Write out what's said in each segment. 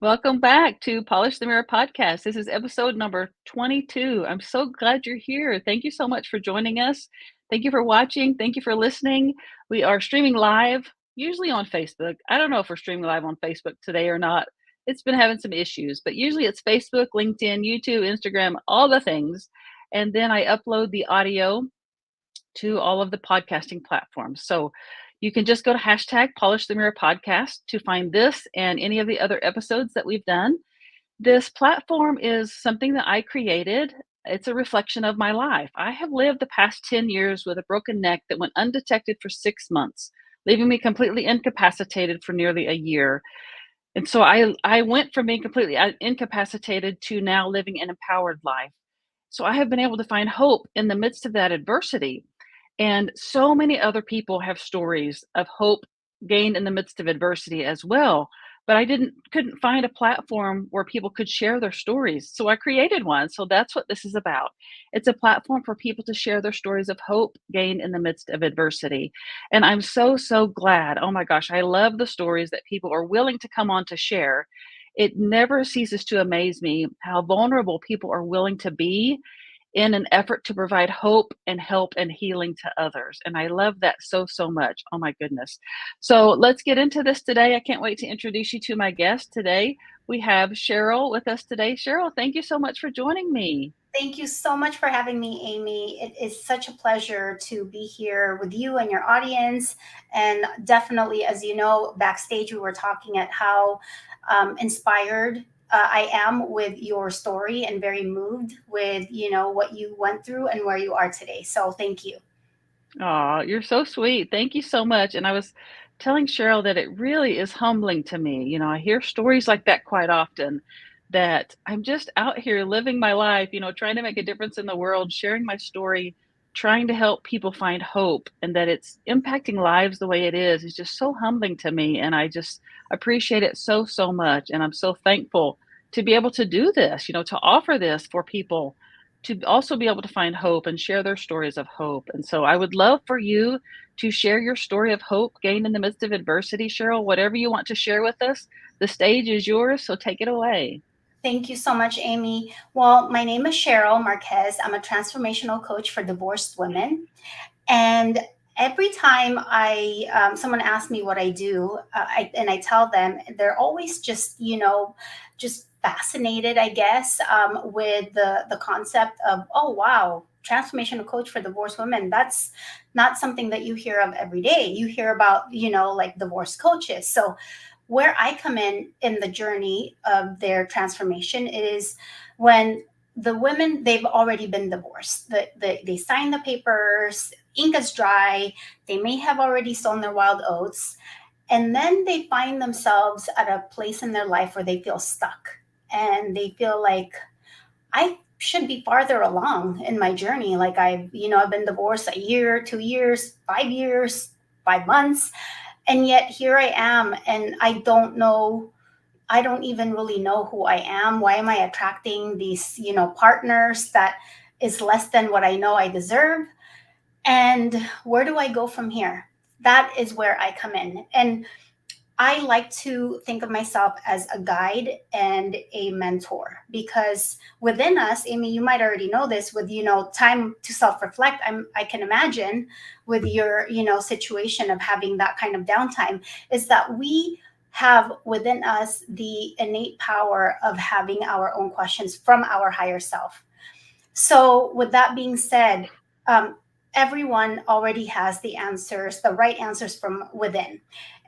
Welcome back to Polish the Mirror podcast. This is episode number 22. I'm so glad you're here. Thank you so much for joining us. Thank you for watching. Thank you for listening. We are streaming live, usually on Facebook. I don't know if we're streaming live on Facebook today or not. It's been having some issues, but usually it's Facebook, LinkedIn, YouTube, Instagram, all the things. And then I upload the audio to all of the podcasting platforms. So you can just go to hashtag Polish the Mirror podcast to find this and any of the other episodes that we've done. This platform is something that I created. It's a reflection of my life. I have lived the past 10 years with a broken neck that went undetected for 6 months, leaving me completely incapacitated for nearly a year. And so I went from being completely incapacitated to now living an empowered life. So I have been able to find hope in the midst of that adversity. And so many other people have stories of hope gained in the midst of adversity as well. But I didn't couldn't find a platform where people could share their stories. So I created one. So that's what this is about. It's a platform for people to share their stories of hope gained in the midst of adversity. And I'm so glad. Oh my gosh, I love the stories that people are willing to come on to share. It never ceases to amaze me how vulnerable people are willing to be in an effort to provide hope and help and healing to others. And I love that so much. Oh my goodness. So let's get into this today. I can't wait to introduce you to my guest today. We have Sherille with us today. Sherille, thank you so much for joining me. Thank you so much for having me, Amy. It is such a pleasure to be here with you and your audience. And definitely, as you know, backstage we were talking at how inspired I am with your story and very moved with what you went through and where you are today. So thank you. Oh, you're so sweet. Thank you so much. And I was telling Cheryl that it really is humbling to me. I hear stories like that quite often that I'm just out here living my life, trying to make a difference in the world, sharing my story, trying to help people find hope, and that it's impacting lives the way it is just so humbling to me. And I just appreciate it so much. And I'm so thankful to be able to do this, to offer this for people to also be able to find hope and share their stories of hope. And so I would love for you to share your story of hope gained in the midst of adversity, Cheryl. Whatever you want to share with us, the stage is yours, so take it away. Thank you so much, Amy. Well, my name is Sherille Marquez. I'm a transformational coach for divorced women. And every time I someone asks me what I do, and I tell them, they're always just fascinated, I guess, with the concept of, oh wow, transformational coach for divorced women. That's not something that you hear of every day. You hear about like divorce coaches. So where I come in the journey of their transformation is when the women, they've already been divorced. They sign the papers, ink is dry, they may have already sown their wild oats, and then they find themselves at a place in their life where they feel stuck and they feel like, I should be farther along in my journey. Like I've been divorced a year, 2 years, 5 years, 5 months, and yet here I am, and I don't know. I don't even really know who I am. Why am I attracting these, partners that is less than what I know I deserve? And where do I go from here? That is where I come in. And I like to think of myself as a guide and a mentor, because within us, Amy, you might already know this, with time to self-reflect. I can imagine with your situation of having that kind of downtime, is that we have within us the innate power of having our own questions from our higher self. So with that being said, um, everyone already has the answers, the right answers from within.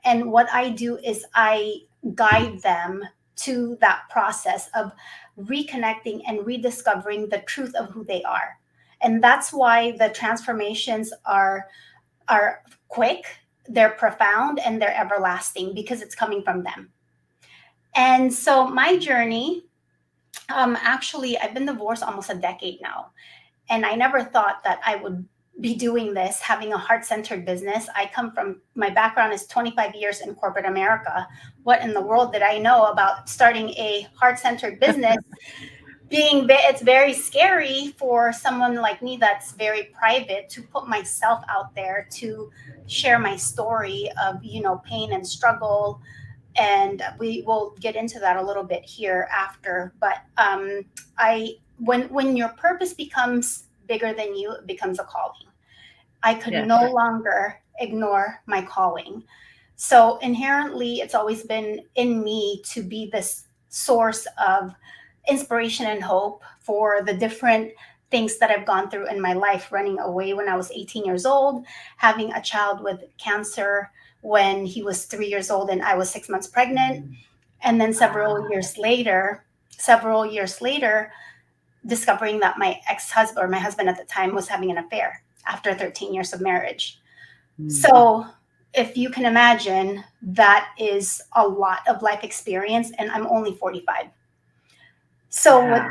And what I do is I guide them to that process of reconnecting and rediscovering the truth of who they are. And that's why the transformations are quick, they're profound, and they're everlasting, because it's coming from them. And so my journey, actually, I've been divorced almost a decade now. And I never thought that I would be doing this, having a heart-centered business. My background is 25 years in corporate America. What in the world did I know about starting a heart-centered business? It's very scary for someone like me that's very private to put myself out there, to share my story of pain and struggle. and we will get into that a little bit here after. But I when your purpose becomes bigger than you, it becomes a calling. I could Yes. no longer ignore my calling. So inherently, it's always been in me to be this source of inspiration and hope for the different things that I've gone through in my life, running away when I was 18 years old, having a child with cancer when he was 3 years old and I was 6 months pregnant. And then Wow. several years later, discovering that my ex-husband, or my husband at the time, was having an affair after 13 years of marriage. Mm. So if you can imagine, that is a lot of life experience, and I'm only 45. So Wow.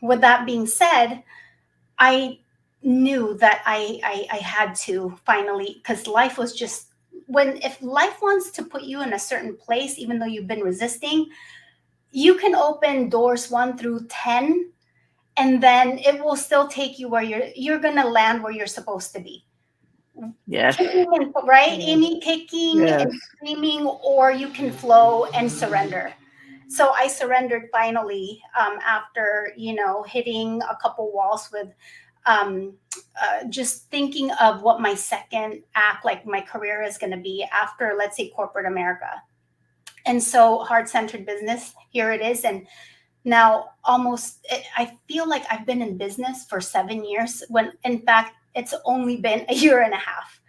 with that being said, I knew that I had to finally, because life was just, when if life wants to put you in a certain place, even though you've been resisting, you can open doors 1 through 10, and then it will still take you where you're gonna land where you're supposed to be. Yes. Kicking and, right, Yes. Amy, kicking Yes. and screaming, or you can flow and surrender. So I surrendered finally, after hitting a couple walls with um, just thinking of what my second act, like my career, is going to be after, let's say, corporate America. And so heart centered business, here it is. And now I feel like I've been in business for 7 years, when in fact it's only been a year and a half.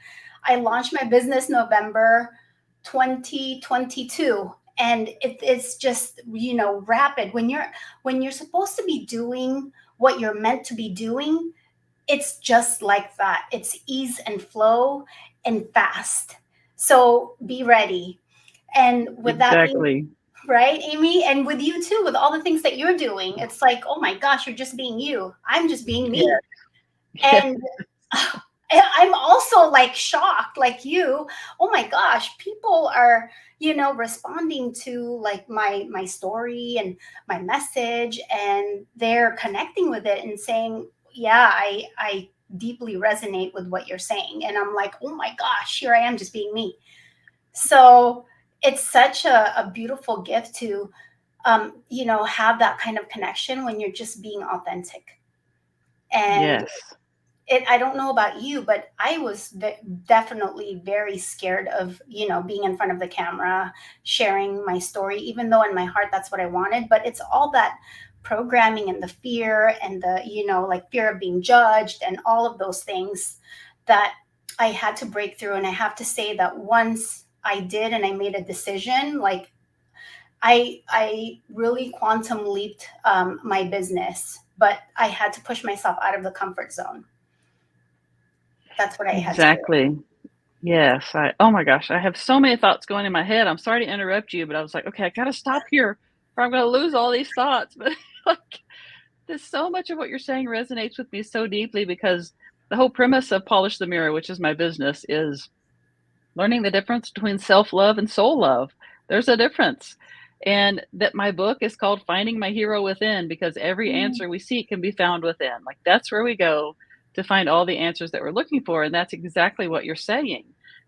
I launched my business November 2022, and it's just rapid. When you're supposed to be doing what you're meant to be doing, it's just like that. It's ease and flow and fast. So be ready. And with that being, Exactly. right, Amy, and with you too, with all the things that you're doing, it's like, oh my gosh, you're just being you. I'm just being me. Yes. Yes. And I'm also like shocked, like you. Oh my gosh, people are, responding to like my story and my message, and they're connecting with it and saying, yeah, I deeply resonate with what you're saying. And I'm like, oh my gosh, here I am just being me. So it's such a beautiful gift to have that kind of connection when you're just being authentic. And Yes. I don't know about you, but I was definitely very scared of, being in front of the camera, sharing my story, even though in my heart that's what I wanted. But it's all that programming and the fear and the, like fear of being judged and all of those things that I had to break through. And I have to say that once I did and I made a decision, like I really quantum leaped my business, but I had to push myself out of the comfort zone. That's what I had to do. Exactly. Yes. Oh my gosh, I have so many thoughts going in my head. I'm sorry to interrupt you, but I was like, okay, I got to stop here or I'm going to lose all these thoughts. But like, there's so much of what you're saying resonates with me so deeply because the whole premise of Polish the Mirror, which is my business, is learning the difference between self-love and soul love. There's a difference. And that my book is called Finding My Hero Within because every Mm, answer we seek can be found within. Like that's where we go to find all the answers that we're looking for. And that's exactly what you're saying.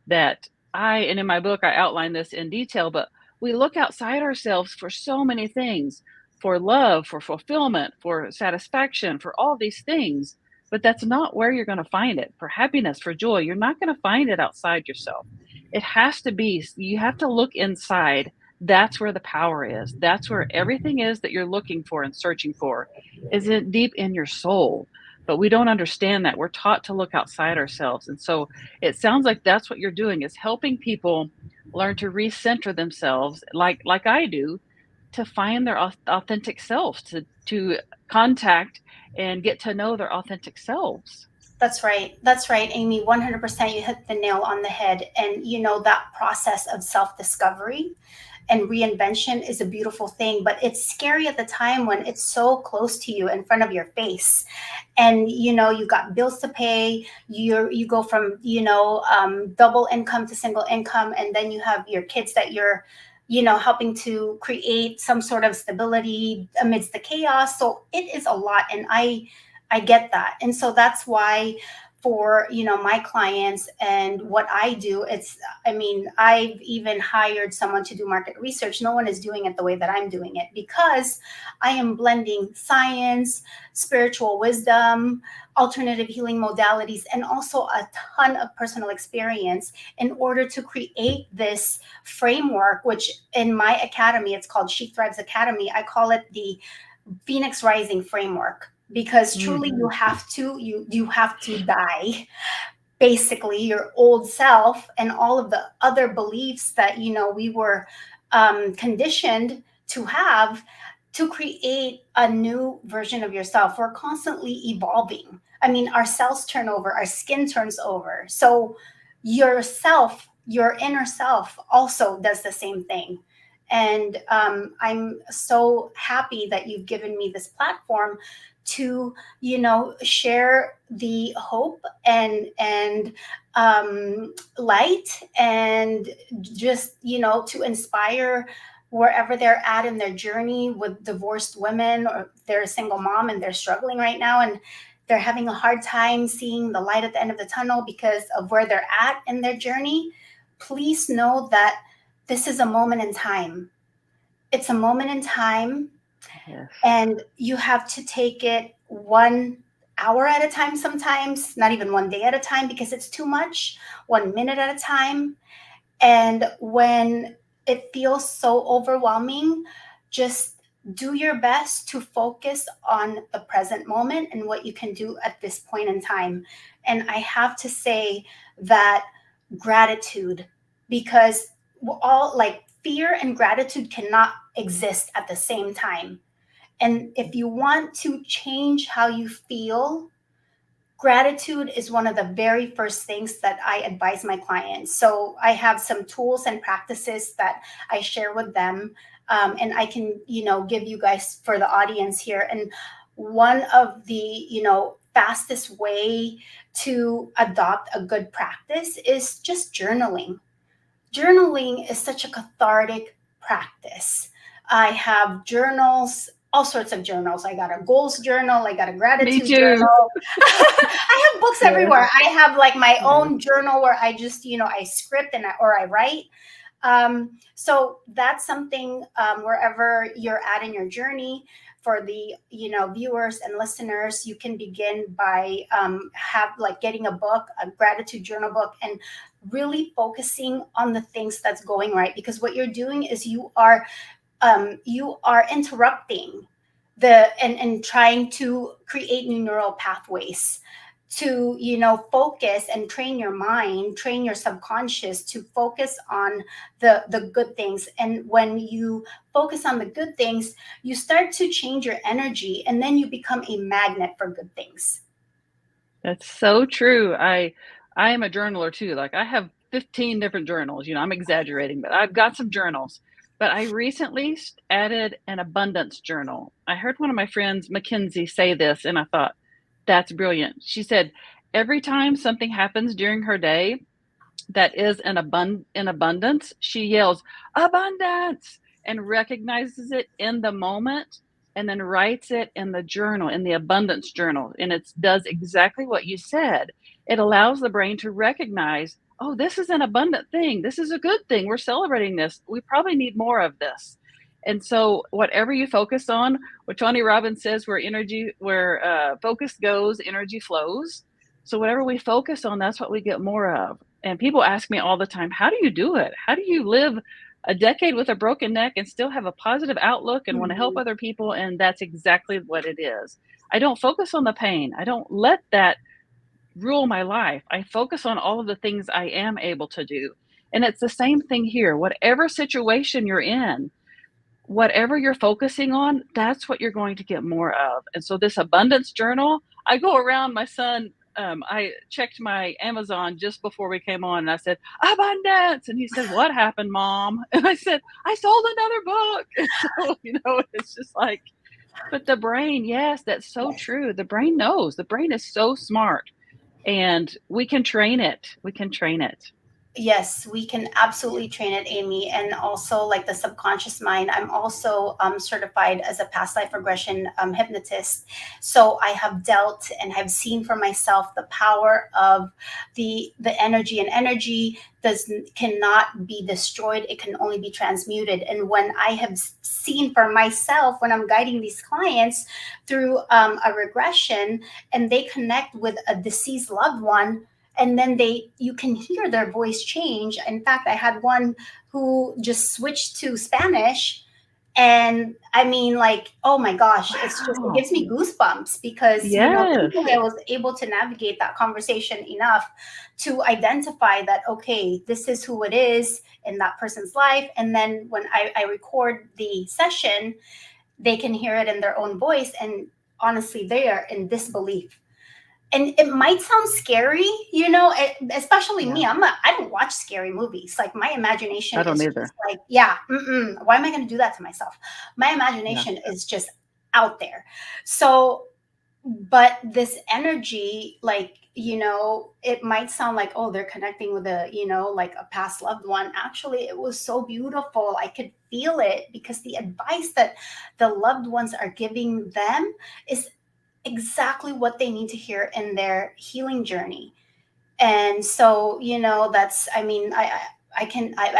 That and in my book, I outline this in detail, but we look outside ourselves for so many things for love, for fulfillment, for satisfaction, for all these things. But that's not where you're going to find it. For happiness, for joy, you're not going to find it outside yourself. It has to be, you have to look inside. That's where the power is. That's where everything is that you're looking for and searching for is it deep in your soul. But we don't understand that. We're taught to look outside ourselves. And so it sounds like that's what you're doing is helping people learn to recenter themselves like I do to find their authentic selves, to contact and get to know their authentic selves. that's right. That's right, Amy. 100%. You hit the nail on the head. And, that process of self discovery and reinvention is a beautiful thing, but it's scary at the time when it's so close to you, in front of your face. And, you got bills to pay. You go from, double income to single income. And then you have your kids that you're helping to create some sort of stability amidst the chaos. So it is a lot. And I get that. And so that's why for, my clients and what I do. I've even hired someone to do market research. No one is doing it the way that I'm doing it, because I am blending science, spiritual wisdom, alternative healing modalities, and also a ton of personal experience in order to create this framework, which in my academy, it's called She Thrives Academy. I call it the Phoenix Rising framework, because truly Mm. you have to die, basically, your old self and all of the other beliefs that we were conditioned to have, to create a new version of yourself. We're constantly evolving. Our cells turn over, our skin turns over. So yourself, your inner self, also does the same thing. And I'm so happy that you've given me this platform to share the hope and light, and just to inspire wherever they're at in their journey with divorced women, or they're a single mom and they're struggling right now and they're having a hard time seeing the light at the end of the tunnel because of where they're at in their journey. Please know that this is a moment in time. It's a moment in time, Yes. and you have to take it 1 hour at a time, sometimes not even 1 day at a time, because it's too much. 1 minute at a time. And when it feels so overwhelming, just do your best to focus on the present moment and what you can do at this point in time. And I have to say that gratitude, because we're all like, fear and gratitude cannot exist at the same time. And if you want to change how you feel, gratitude is one of the very first things that I advise my clients. So I have some tools and practices that I share with them, and I can, give you guys for the audience here. And one of the, fastest way to adopt a good practice is just journaling. Journaling is such a cathartic practice. I have journals, all sorts of journals. I got a goals journal, I got a Me gratitude too. journal. I have books Yes. everywhere. I have like my Yes. own journal where I just, I script or I write. So that's something, wherever you're at in your journey, for the viewers and listeners, you can begin by have like getting a book, a gratitude journal book, and really focusing on the things that's going right. Because what you're doing is you are interrupting and trying to create new neural pathways to focus and train your mind, train your subconscious to focus on the good things. And when you focus on the good things, you start to change your energy, and then you become a magnet for good things. That's so true. I am a journaler too. Like I have 15 different journals. I'm exaggerating, but I've got some journals. But I recently added an abundance journal. I heard one of my friends, Mackenzie, say this, and I thought, that's brilliant. She said, every time something happens during her day that is in abundance, she yells, abundance, and recognizes it in the moment, and then writes it in the journal, in the abundance journal. And it does exactly what you said. It allows the brain to recognize, oh, this is an abundant thing. This is a good thing. We're celebrating this. We probably need more of this. And so, whatever you focus on, what Tony Robbins says, where focus goes, energy flows. So, whatever we focus on, that's what we get more of. And people ask me all the time, how do you do it? How do you live a decade with a broken neck and still have a positive outlook and want to help Mhm. other people? And that's exactly what it is. I don't focus on the pain. I don't let that rule my life. I focus on all of the things I am able to do. And it's the same thing here. Whatever situation you're in, whatever you're focusing on, that's what you're going to get more of. And so, this abundance journal, I go around my son. I checked my Amazon just before we came on, and I said, abundance. And he said, what happened, mom? And I said, I sold another book. And so, it's just like, but the brain, yes, that's so Yes. true. The brain knows. The brain is so smart, and we can train it. We can train it. Yes, we can absolutely train it, Amy. And also, like the subconscious mind, I'm also certified as a past life regression hypnotist. So I have dealt and have seen for myself the power of the energy. And energy does cannot be destroyed; it can only be transmuted. And when I have seen for myself, when I'm guiding these clients through a regression, and they connect with a deceased loved one, and then you can hear their voice change. In fact, I had one who just switched to Spanish, and I mean, like, oh my gosh, it Wow. gives me goosebumps because Yes. thankfully I was able to navigate that conversation enough to identify that, okay, this is who it is in that person's life. And then when I record the session, they can hear it in their own voice, and honestly, they are in disbelief. And it might sound scary, especially Yeah. me. I don't watch scary movies. Like, my imagination I don't is just either. like, yeah, why am I going to do that to myself? My Yeah. imagination is just out there. So, but this energy, like, it might sound like, oh, they're connecting with like a past loved one. Actually, it was so beautiful. I could feel it because the advice that the loved ones are giving them is exactly what they need to hear in their healing journey. And so, that's, I mean, I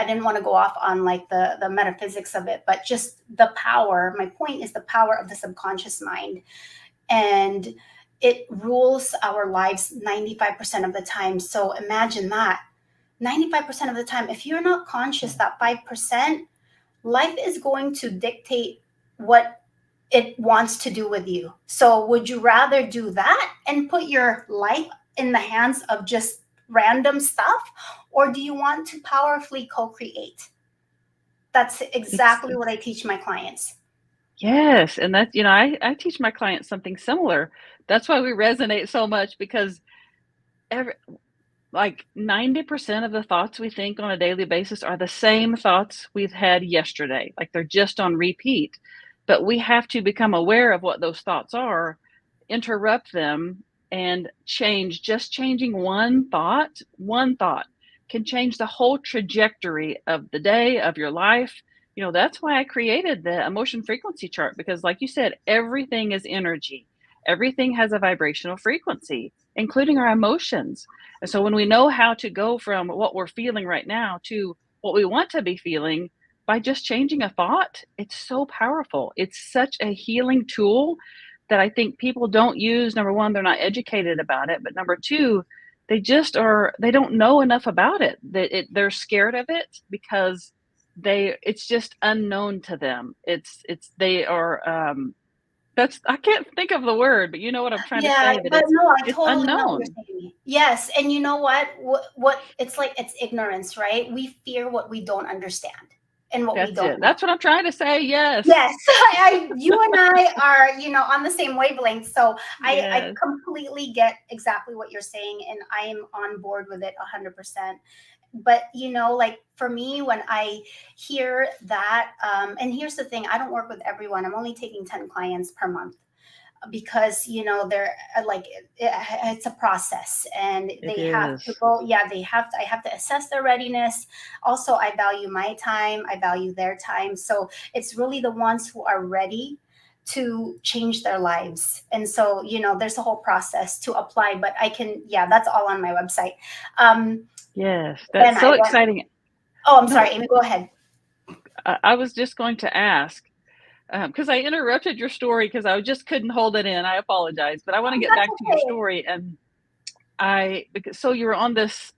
didn't want to go off on like the metaphysics of it, but just the power. My point is the power of the subconscious mind, and it rules our lives 95% of the time. So imagine that 95% of the time, if you're not conscious, that 5%, life is going to dictate what it wants to do with you. So, would you rather do that and put your life in the hands of just random stuff? Or do you want to powerfully co create? That's exactly what I It's teach my clients. yes, and that's I teach my clients something similar. That's why we resonate so much because every like 90% of the thoughts we think on a daily basis are the same thoughts we've had yesterday. Like they're just on repeat. But we have to become aware of what those thoughts are, interrupt them, and change. Just changing one thought can change the whole trajectory of the day, of your life. That's why I created the emotion frequency chart because, like you said, everything is energy, everything has a vibrational frequency, including our emotions. And so when we know how to go from what we're feeling right now to what we want to be feeling by just changing a thought, it's so powerful. It's such a healing tool that I think people don't use. Number one, they're not educated about it. But number two, they don't know enough about it. They're scared of it because it's just unknown to them. They are that's I can't think of the word, but you know what I'm trying to Yeah, say, that but no, I it's totally know what unknown. you're saying. Yes, and you know what? What it's like, it's ignorance, right? We fear what we don't understand and what we That's don't it. know. That's what I'm trying to say. Yes. Yes, you and I are, on the same wavelength. So I Yes. completely get exactly what you're saying, and I am on board with it 100%. But like for me, when I hear that, and here's the thing, I don't work with everyone. I'm only taking 10 clients per month because they're like it's a process, and It they have to is. go. Yeah, I have to assess their readiness. Also, I value my time, I value their time, so it's really the ones who are ready to change their lives. And so there's a whole process to apply, but I can, yeah, that's all on my website. um Yes. then That's I so went, exciting. oh, I'm sorry, No, Amy, go ahead. I was just going to ask because I interrupted your story because I just couldn't hold it in. I apologize, but I want to get That's back to your okay. story. And so you were on this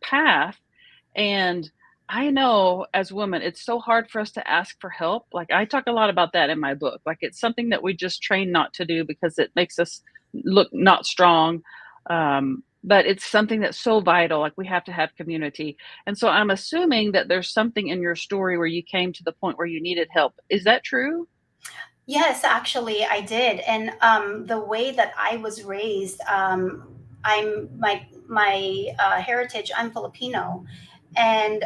path, and I know as women, it's so hard for us to ask for help. Like I talk a lot about that in my book. Like it's something that we just train not to do because it makes us look not strong. But it's something that's so vital. Like we have to have community. And so I'm assuming that there's something in your story where you came to the point where you needed help. Is that true? Yes, actually, I did. And the way that I was raised, I'm my heritage. I'm Filipino, and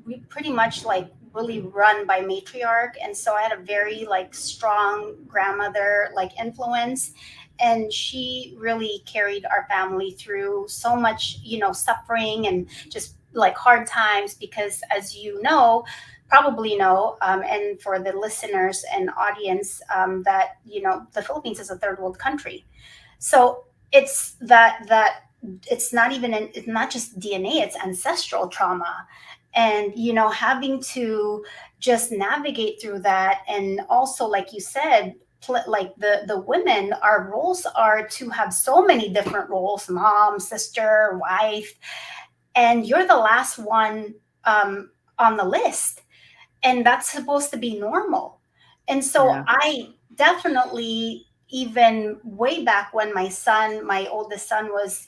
we pretty much like really run by matriarch, and so I had a very like strong grandmother like influence. and she really carried our family through so much, suffering and just like hard times. Because as you know, probably know, and for the listeners and audience, that the Philippines is a third world country. So it's that it's not even it's not just DNA, it's ancestral trauma. And having to just navigate through that. And also, like you said, like the women, our roles are to have so many different roles: mom, sister, wife, and you're the last one on the list, and that's supposed to be normal. And so Yeah. I definitely, even way back when my oldest son was,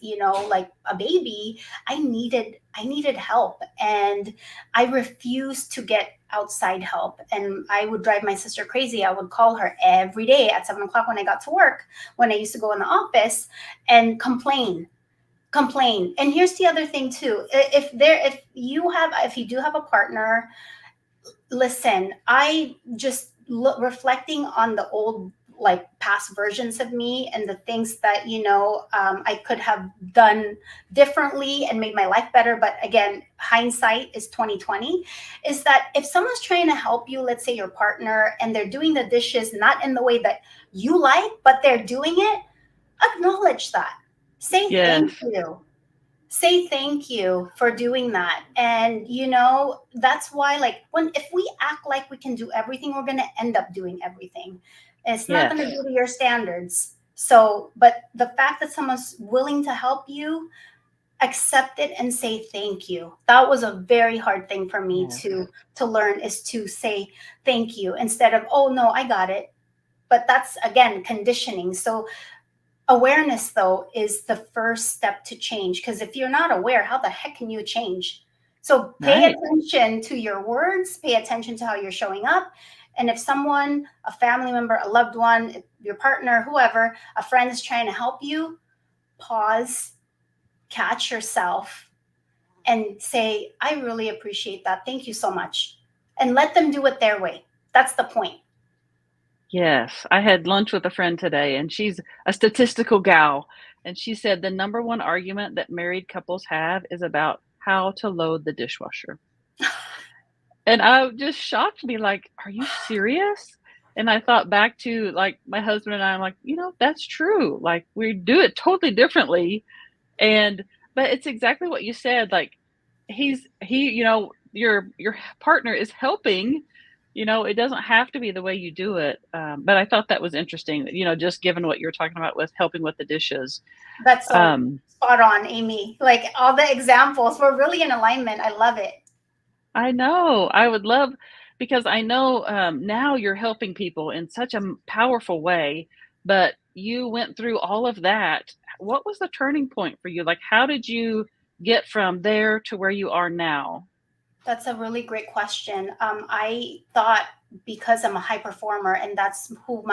like a baby, I needed help, and I refused to get outside help. And I would drive my sister crazy. I would call her every day at 7 o'clock when I got to work, when I used to go in the office, and complain. And here's the other thing too: if you do have a partner, listen, I just reflecting on the old, like past versions of me, and the things that I could have done differently and made my life better. But again, hindsight is 2020. Is that if someone's trying to help you, let's say your partner, and they're doing the dishes not in the way that you like, but they're doing it, acknowledge that. Say thank Yes. you. Say thank you for doing that. And that's why, like, when if we act like we can do everything, we're going to end up doing everything, and it's not going to Yes. be to your standards. So, but the fact that someone's willing to help you, accept it and say thank you. That was a very hard thing for me Yes. to learn, is to say thank you instead of, oh no, I got it. But that's again conditioning. So awareness, though, is the first step to change, because if you're not aware, how the heck can you change? So pay Right. attention to your words, pay attention to how you're showing up. And if someone, a family member, a loved one, your partner, whoever, a friend is trying to help you, pause, catch yourself, and say, I really appreciate that, thank you so much. And let them do it their way. That's the point. Yes. I had lunch with a friend today, and she's a statistical gal, and she said the number one argument that married couples have is about how to load the dishwasher. And I just shocked me, like, "Are you serious?" And I thought back to, like, my husband and I, I'm like, That's true." Like, we do it totally differently, and but it's exactly what you said, like, your partner is helping, it doesn't have to be the way you do it, but I thought that was interesting, just given what you're talking about with helping with the dishes. That's so Um, spot on, Amy. Like all the examples, we're really in alignment. I love it. I know. I would love because I know now you're helping people in such a powerful way, but you went through all of that. What was the turning point for you? Like, how did you get from there to where you are now? That's a really great question. I thought, because I'm a high performer, and that's who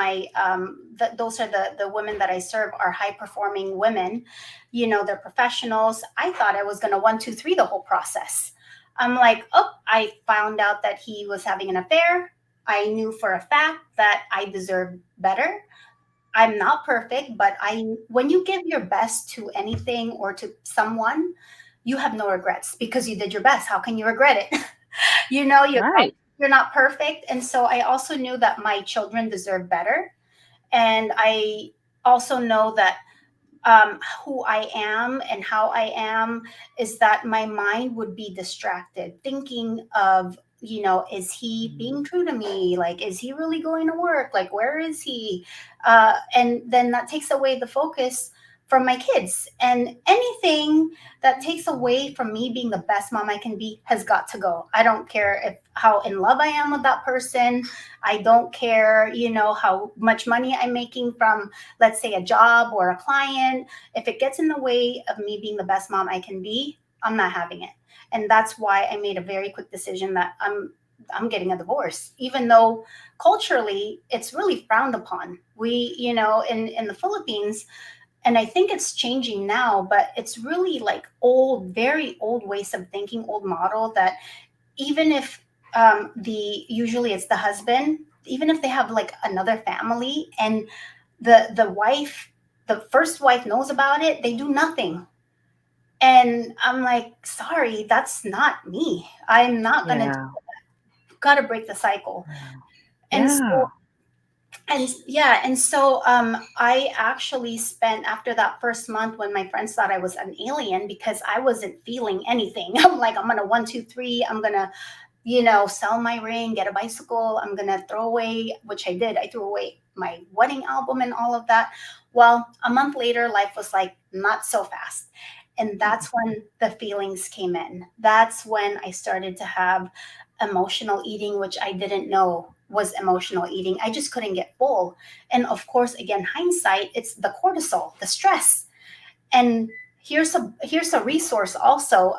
those are the women that I serve, are high performing women. They're professionals. I thought I was going to 1, 2, 3 the whole process. I'm like, oh, I found out that he was having an affair. I knew for a fact that I deserved better. I'm not perfect, but when you give your best to anything or to someone, you have no regrets because you did your best. How can you regret it? You're right. Right. You're not perfect. And so I also knew that my children deserve better. And I also know that who I am and how I am is that my mind would be distracted thinking of, is he Mm. being true to me? Like, is he really going to work? Like, where is he? And then that takes away the focus from my kids. And anything that takes away from me being the best mom I can be has got to go. I don't care if how in love I am with that person. I don't care, how much money I'm making from, let's say, a job or a client. If it gets in the way of me being the best mom I can be, I'm not having it. And that's why I made a very quick decision that I'm getting a divorce, even though culturally it's really frowned upon. We, in the Philippines, and I think it's changing now, but it's really like old, very old ways of thinking, old model, that even if the usually it's the husband, even if they have like another family, and the wife the first wife knows about it, they do nothing. And I'm like, sorry, that's not me. I'm not gonna do, Yeah. gotta break the cycle. Wow. And Yeah. so and yeah, and so I actually spent, after that first month, when my friends thought I was an alien because I wasn't feeling anything. I'm like, I'm gonna 1, 2, 3, I'm gonna, sell my ring, get a bicycle. I'm going to throw away, which I did. I threw away my wedding album and all of that. Well, a month later, life was like, not so fast. And that's when the feelings came in. That's when I started to have emotional eating, which I didn't know was emotional eating. I just couldn't get full. And of course, again, hindsight, it's the cortisol, the stress. And here's a resource also.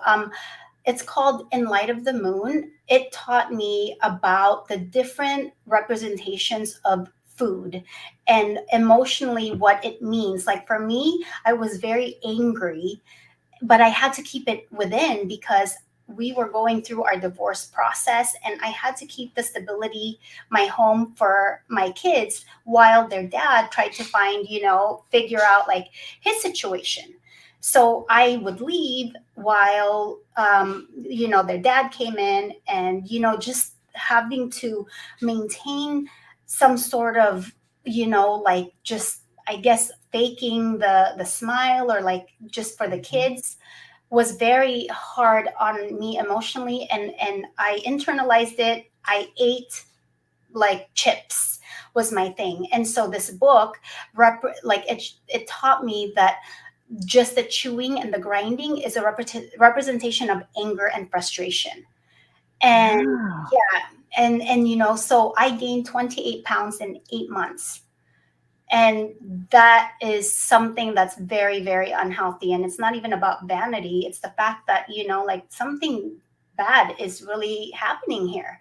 It's called In Light of the Moon. It taught me about the different representations of food and emotionally what it means. Like for me, I was very angry, but I had to keep it within because we were going through our divorce process and I had to keep the stability, my home for my kids while their dad tried to find, figure out like his situation. So I would leave while, their dad came in and, just having to maintain some sort of, like just, I guess, faking the smile or like just for the Mhm. kids was very hard on me emotionally, and I internalized it. I ate like chips was my thing. And so this book like it taught me that just the chewing and the grinding is a representation of anger and frustration. And Yeah. yeah, and so I gained 28 pounds in 8 months, and that is something that's very, very unhealthy. And it's not even about vanity, it's the fact that, like something bad is really happening here.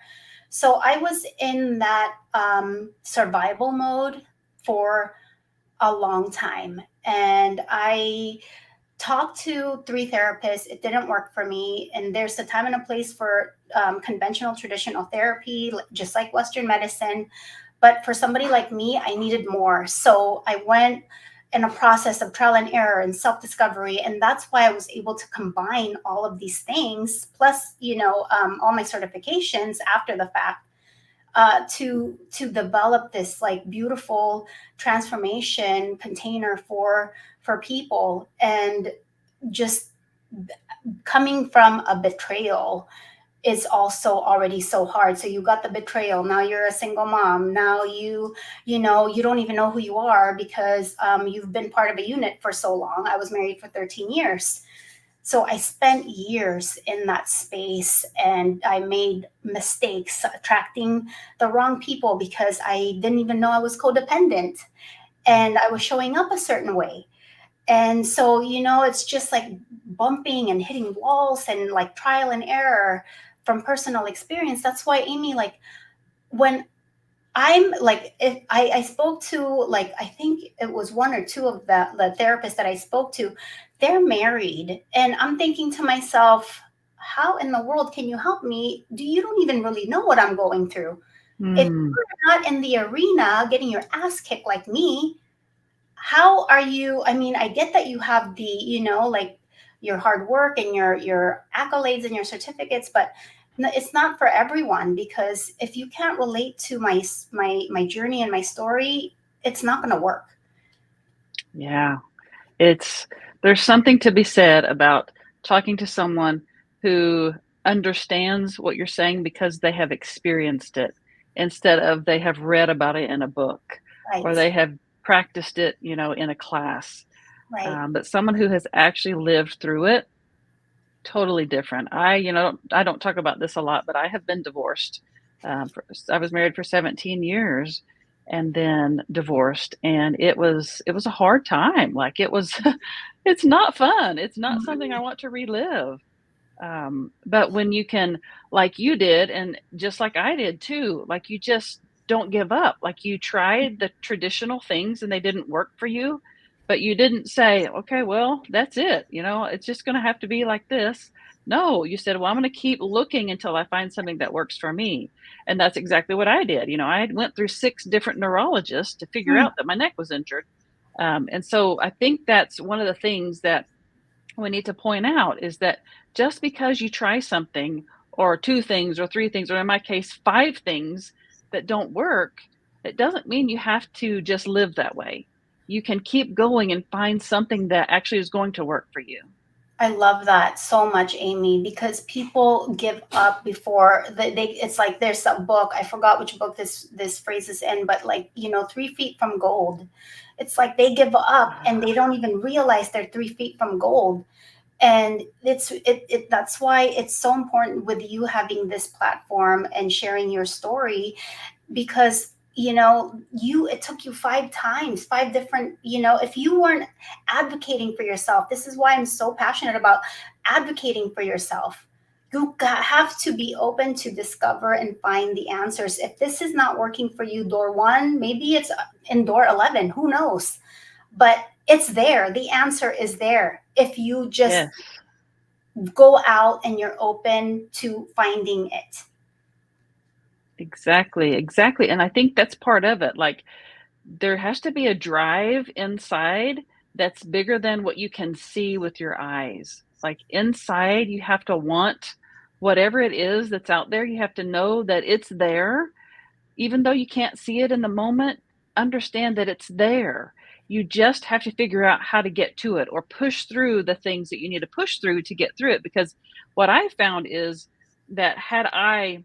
So I was in that survival mode for a long time, and I talked to 3 therapists. It didn't work for me, and there's a time and a place for conventional traditional therapy, just like Western medicine. But for somebody like me, I needed more. So I went in a process of trial and error and self discovery. And that's why I was able to combine all of these things, plus, all my certifications after the fact, to develop this like beautiful transformation container for people. And just coming from a betrayal is also already so hard. So you got the betrayal, now you're a single mom, now you don't even know who you are because you've been part of a unit for so long. I was married for 13 years. So I spent years in that space, and I made mistakes attracting the wrong people because I didn't even know I was codependent, and I was showing up a certain way. And so, it's just like bumping and hitting walls and like trial and error from personal experience. That's why, Amy, like when I'm like, if I spoke to, like, I think it was 1 or 2 of the therapists that I spoke to, they're married. And I'm thinking to myself, how in the world can you help me? You don't even really know what I'm going through. If Mm. you're not in the arena getting your ass kicked like me, how are you? I mean, I get that you have the, like your hard work and your accolades and your certificates, but it's not for everyone, because if you can't relate to my journey and my story, it's not going to work. Yeah. It's there's something to be said about talking to someone who understands what you're saying because they have experienced it instead of they have read about it in a book or Right, they have practiced it, in a class. right. But someone who has actually lived through it, totally different. I don't talk about this a lot, but I have been divorced. I was married for 17 years and then divorced, and it was a hard time. Like it was, it's not fun. It's not something I Mhm. want to relive. But when you can, like you did, and just like I did too, like you just don't give up. Like you tried the traditional things and they didn't work for you, but you didn't say, okay, well, that's it. It's just going to have to be like this. No, you said, well, I'm going to keep looking until I find something that works for me. And that's exactly what I did. I went through 6 different neurologists to figure Hmm. out that my neck was injured. And so I think that's one of the things that we need to point out is that just because you try something or two things or three things, or in my case, five things that don't work, it doesn't mean you have to just live that way. You can keep going and find something that actually is going to work for you. I love that so much, Amy, because people give up before they it's like there's a book, I forgot which book this phrase is in, but like, 3 feet from gold. It's like they give up and they don't even realize they're 3 feet from gold. And that's why it's so important with you having this platform and sharing your story, because it took you 5 times, five different, if you weren't advocating for yourself. This is why I'm so passionate about advocating for yourself. Have to be open to discover and find the answers. If this is not working for you, door one, maybe it's in door 11, who knows? But it's there, the answer is there if you just Yes, go out and you're open to finding it. exactly, exactly. And I think that's part of it. Like, there has to be a drive inside that's bigger than what you can see with your eyes. Like, inside, you have to want whatever it is that's out there. You have to know that it's there. Even though you can't see it in the moment, understand that it's there. You just have to figure out how to get to it or push through the things that you need to push through to get through it. Because what I found is that had I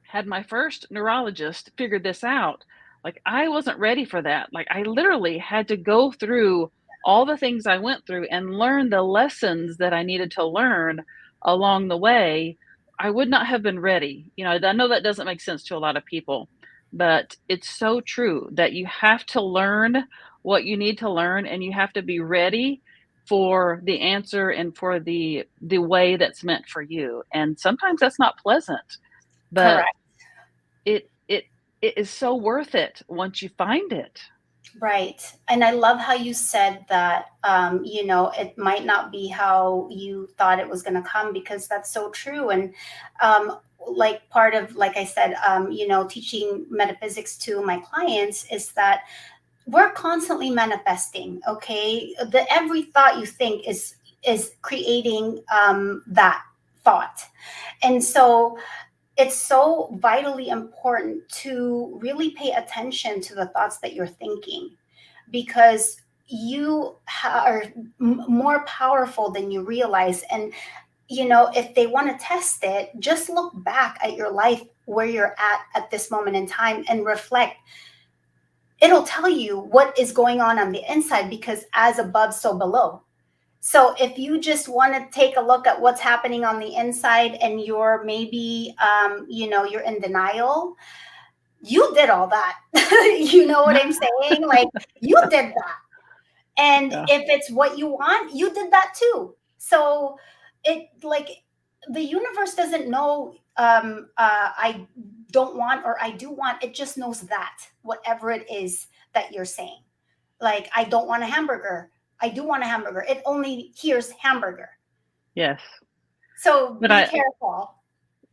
had my first neurologist figured this out, like, I wasn't ready for that. Like, I literally had to go through all the things I went through and learn the lessons that I needed to learn along the way. I would not have been ready. I know that doesn't make sense to a lot of people, but it's so true that you have to learn what you need to learn, and you have to be ready for the answer and for the way that's meant for you. And sometimes that's not pleasant, but Correct. it it is so worth it once you find it. Right. And I love how you said that, it might not be how you thought it was going to come, because that's so true. And like part of, like I said, teaching metaphysics to my clients is that we're constantly manifesting. Okay. Every thought you think is creating that thought. And so it's so vitally important to really pay attention to the thoughts that you're thinking, because are more powerful than you realize. And if they want to test it, just look back at your life, where you're at this moment in time, and reflect. It'll tell you what is going on the inside, because as above, so below. So if you just want to take a look at what's happening on the inside, and you're maybe, you're in denial, you did all that. You know what I'm saying? Like, you did that. And Yeah. if it's what you want, you did that too. So it, like, the universe doesn't know, I don't want or I do want. It just knows that whatever it is that you're saying. Like, I don't want a hamburger. I do want a hamburger. It only hears hamburger. Yes. So But be I careful.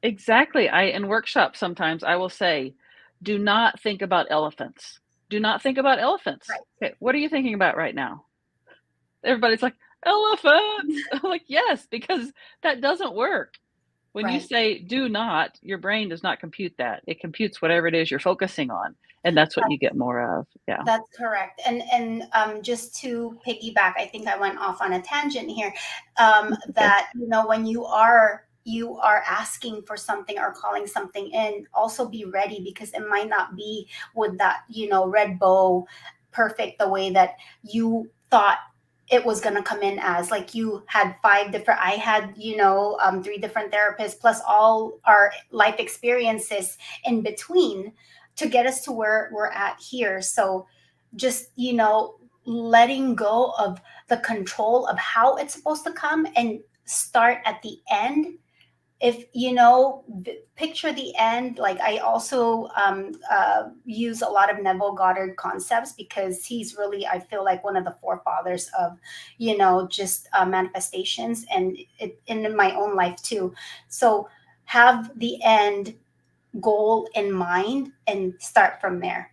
exactly. I in workshops sometimes I will say, "Do not think about elephants. Do not think about elephants." Right. Okay, what are you thinking about right now? Everybody's like, "Elephants." I'm like, "Yes, because that doesn't work." When you Right. say "do not," your brain does not compute that. It computes whatever it is you're focusing on, and that's what you get more of. Yeah. That's correct. And just to piggyback, I think I went off on a tangent here. Okay. That, when you are asking for something or calling something in, also be ready, because it might not be with that, red bow, perfect, the way that you thought it was going to come in. As like, you had I had, three different therapists, plus all our life experiences in between, to get us to where we're at here. So just, letting go of the control of how it's supposed to come, and start at the end. If picture the end. Like, I also use a lot of Neville Goddard concepts, because he's really, I feel like, one of the forefathers of, just manifestations, and in my own life too. So have the end goal in mind and start from there.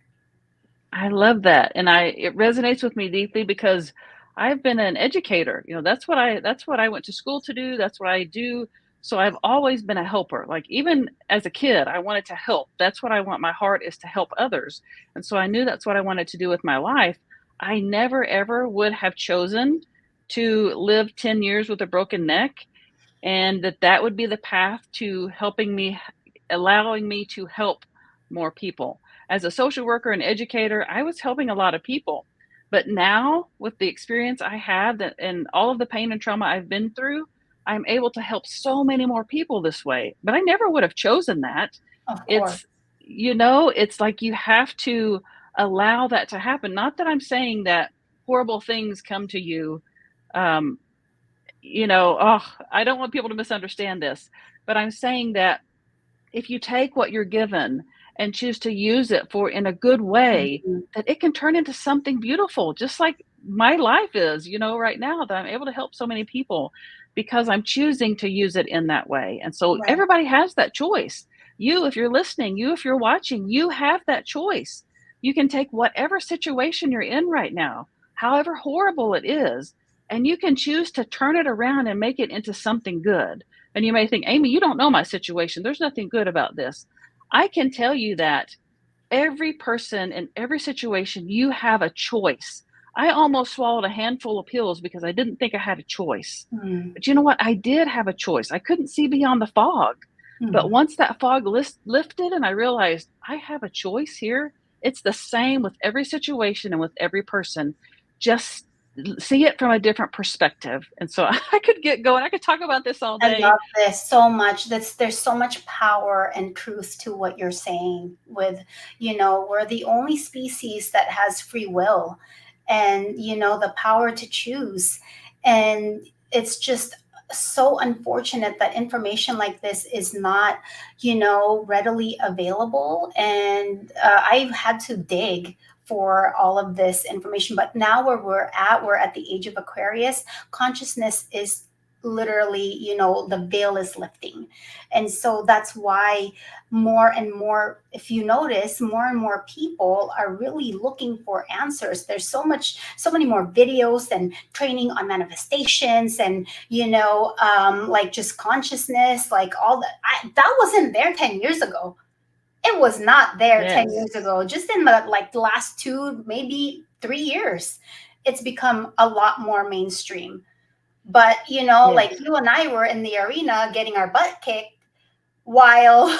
I love that, and I it resonates with me deeply because I've been an educator, that's what I went to school to do, that's what I do, so I've always been a helper, like, even as a kid, I wanted to help, that's what I want, my heart is to help others, and so I knew that's what I wanted to do with my life. I never ever would have chosen to live 10 years with a broken neck, and that would be the path to helping me, allowing me to help more people. As a social worker and educator, I was helping a lot of people. But now, with the experience I have and all of the pain and trauma I've been through, I'm able to help so many more people this way. But I never would have chosen that. Of course. It's, it's like you have to allow that to happen. Not that I'm saying that horrible things come to you, um, oh, I don't want people to misunderstand this, but I'm saying that if you take what you're given and choose to use it for in a good way, Mhm. that it can turn into something beautiful, just like my life is, right now that I'm able to help so many people because I'm choosing to use it in that way. And so Right. everybody has that choice. You, if you're listening, you, if you're watching, you have that choice. You can take whatever situation you're in right now, however horrible it is, and you can choose to turn it around and make it into something good. And you may think, Amy, you don't know my situation. There's nothing good about this. I can tell you that every person in every situation, you have a choice. I almost swallowed a handful of pills because I didn't think I had a choice. Mm. But you know what? I did have a choice. I couldn't see beyond the fog. But Mm. once that fog lifted and I realized I have a choice here, it's the same with every situation and with every person. Just see it from a different perspective. And so I could get going. I could talk about this all I day. love this so much. There's so much power and truth to what you're saying with, we're the only species that has free will and, the power to choose. And it's just so unfortunate that information like this is not, readily available. And I've had to dig for all of this information. But now where we're at the age of Aquarius, consciousness is literally, the veil is lifting. And so that's why more and more, if you notice, more and more people are really looking for answers. There's so many more videos and training on manifestations and, like just consciousness, like all that. That wasn't there 10 years ago. It was not there 10 Yes. years ago. Just in the like last 2, maybe 3 years, it's become a lot more mainstream. But, Yes. like you and I were in the arena getting our butt kicked while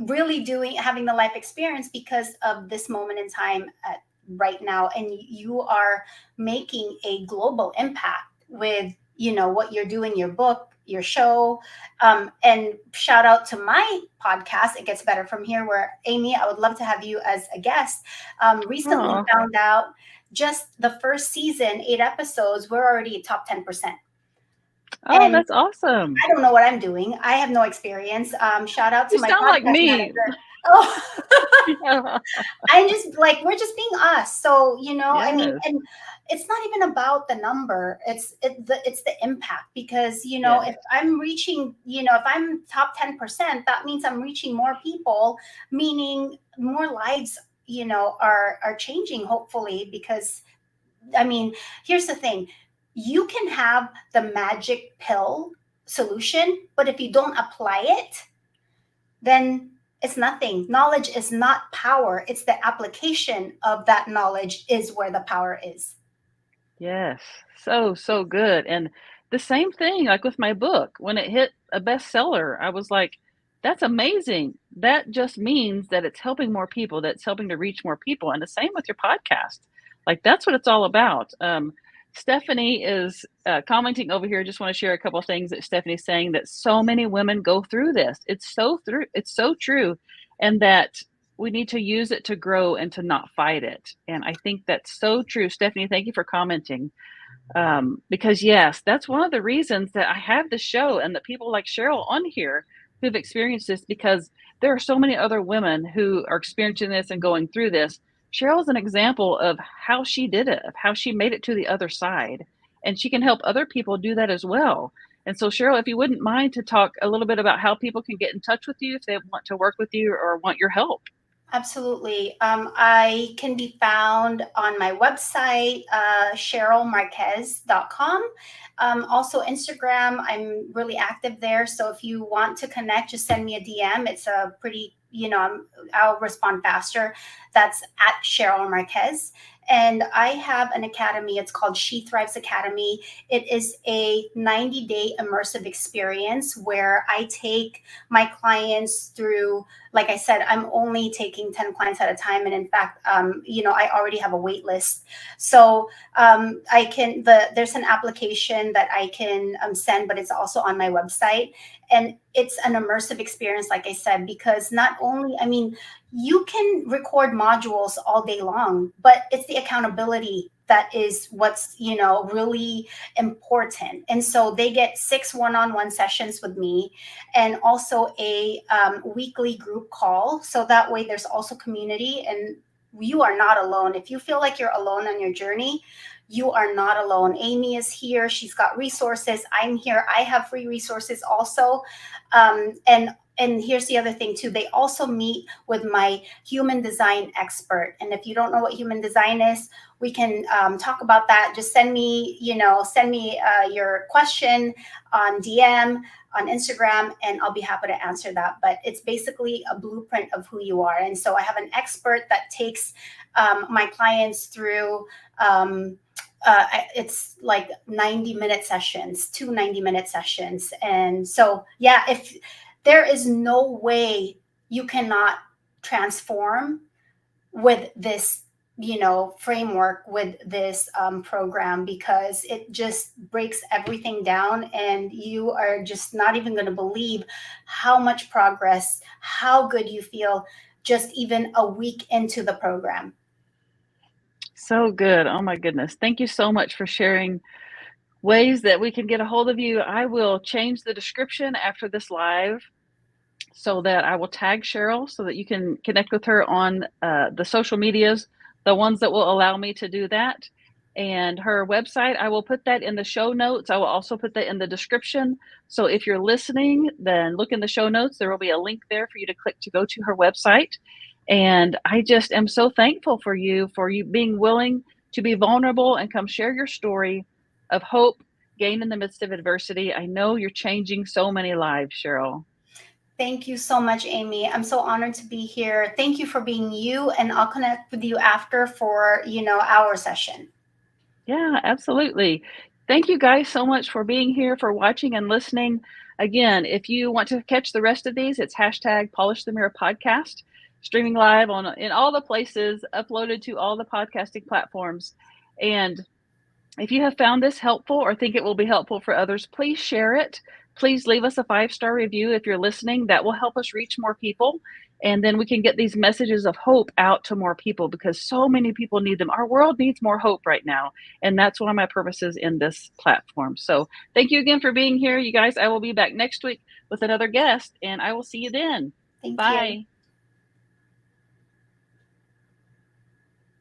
really having the life experience because of this moment in time right now. And you are making a global impact with, what you're doing, your book, your show. And shout out to my podcast, It Gets Better From Here, where Amy, I would love to have you as a guest. Recently Oh, found out just the first season, 8 episodes, we're already top 10%. oh, And that's awesome. I don't know what I'm doing. I have no experience. Shout out You to my sound like podcast me. manager. Oh, Yeah. I'm just like, we're just being us. So, I mean, Yes. and it's not even about the number. It's the impact because, Yes. if I'm reaching, if I'm top 10%, that means I'm reaching more people, meaning more lives, are changing hopefully because I mean, here's the thing. You can have the magic pill solution, but if you don't apply it, then it's nothing. Knowledge is not power. It's the application of that knowledge is where the power is. Yes. So, so good. And the same thing, like with my book, when it hit a bestseller, I was like, that's amazing. That just means that it's helping more people, that's helping to reach more people. And the same with your podcast. Like, that's what it's all about. Stephanie is commenting over here. Just want to share a couple of things that Stephanie's saying that so many women go through this. It's so true. And that we need to use it to grow and to not fight it. And I think that's so true. Stephanie, thank you for commenting. Because, yes, that's one of the reasons that I have the show and that people like Sherille on here who've experienced this because there are so many other women who are experiencing this and going through this. Cheryl's an example of how she did it, of how she made it to the other side. And she can help other people do that as well. And so, Sherille, if you wouldn't mind to talk a little bit about how people can get in touch with you if they want to work with you or want your help. Absolutely. I can be found on my website, SherilleMarquez.com. Also, Instagram, I'm really active there. So if you want to connect, just send me a DM. It's a pretty, I'll respond faster. That's at Sherille Marquez. And I have an academy. It's called She Thrives Academy. It is a 90-day immersive experience where I take my clients through, like I said, I'm only taking 10 clients at a time. And in fact, I already have a wait list. So there's an application that I can send, but it's also on my website. And it's an immersive experience, like I said, because not only, I mean, you can record modules all day long, but it's the accountability that is what's, really important. And so they get 6 one-on-one sessions with me, and also a weekly group call. So that way there's also community, and you are not alone. If you feel like you're alone on your journey, you are not alone. Amy is here. She's got resources. I'm here. I have free resources also. And here's the other thing too. They also meet with my human design expert. And if you don't know what human design is, we can talk about that. Just send me your question on DM on Instagram, and I'll be happy to answer that. But it's basically a blueprint of who you are. And so I have an expert that takes my clients through. It's like 90-minute sessions, 2 90-minute sessions. And so, yeah, if there is no way you cannot transform with this framework, with this program, because it just breaks everything down, and you are just not even going to believe how much progress, how good you feel just even a week into the program. So good. Oh my goodness. Thank you so much for sharing ways that we can get a hold of you. I will change the description after this live so that I will tag Sherille so that you can connect with her on the social medias, the ones that will allow me to do that. And her website, I will put that in the show notes. I will also put that in the description. So if you're listening, then look in the show notes. There will be a link there for you to click to go to her website. And I just am so thankful for you being willing to be vulnerable and come share your story of hope gained in the midst of adversity. I know you're changing so many lives, Sherille. Thank you so much, Amy. I'm so honored to be here. Thank you for being you, and I'll connect with you after for, our session. Yeah, absolutely. Thank you guys so much for being here, for watching and listening. Again, if you want to catch the rest of these, it's hashtag Polish the Mirror Podcast, streaming live in all the places, uploaded to all the podcasting platforms. And if you have found this helpful or think it will be helpful for others, please share it. Please leave us a 5-star review if you're listening. That will help us reach more people. And then we can get these messages of hope out to more people, because so many people need them. Our world needs more hope right now. And that's one of my purposes in this platform. So thank you again for being here, you guys. I will be back next week with another guest, and I will see you then. Thank you. Bye.